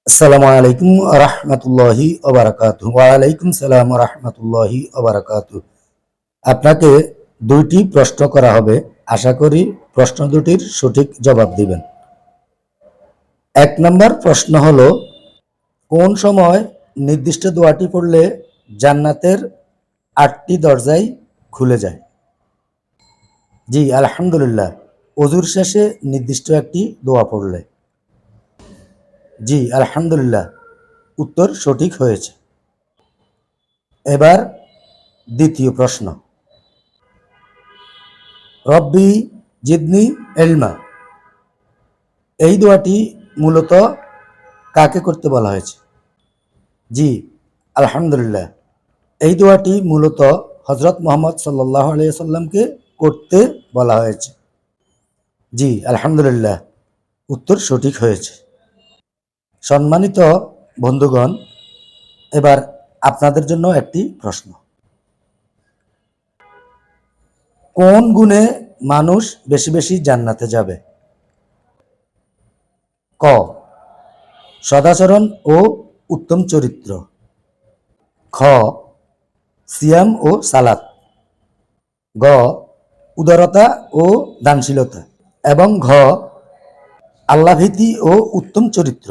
আসসালামু আলাইকুম রহমতুল্লাহি ওবারাকাতুহু। ওয়ালাইকুম সালাম রহমতুল্লাহি ওবারাকাতুহু। আপনাকে দুইটি প্রশ্ন করা হবে, আশা করি প্রশ্ন দুটির সঠিক জবাব দিবেন। এক নম্বর প্রশ্ন হলো, কোন সময় নির্দিষ্ট দোয়াটি পড়লে জান্নাতের 8টি দরজাই খুলে যায়? জি আলহামদুলিল্লাহ, ওযুর শেষে নির্দিষ্ট একটি দোয়া পড়লে। জি আলহামদুলিল্লাহ, উত্তর সঠিক হয়েছে। এবার দ্বিতীয় প্রশ্ন, রব্বি জিদনি এলমা, এই দোয়াটি মূলত কাকে করতে বলা হয়েছে? জি আলহামদুলিল্লাহ, এই দোয়াটি মূলত হজরত মুহাম্মদ সাল্লাল্লাহু আলাইহি সাল্লামকে করতে বলা হয়েছে। জি আলহামদুলিল্লাহ, উত্তর সঠিক হয়েছে। সম্মানিত বন্ধুগণ, এবার আপনাদের জন্য একটি প্রশ্ন, কোন গুণে মানুষ বেশি বেশি জান্নাতে যাবে? ক, সদাচরণ ও উত্তম চরিত্র। খ, সিয়াম ও সালাত। গ, উদারতা ও দানশীলতা। এবং ঘ, আল্লাহভীতি ও উত্তম চরিত্র।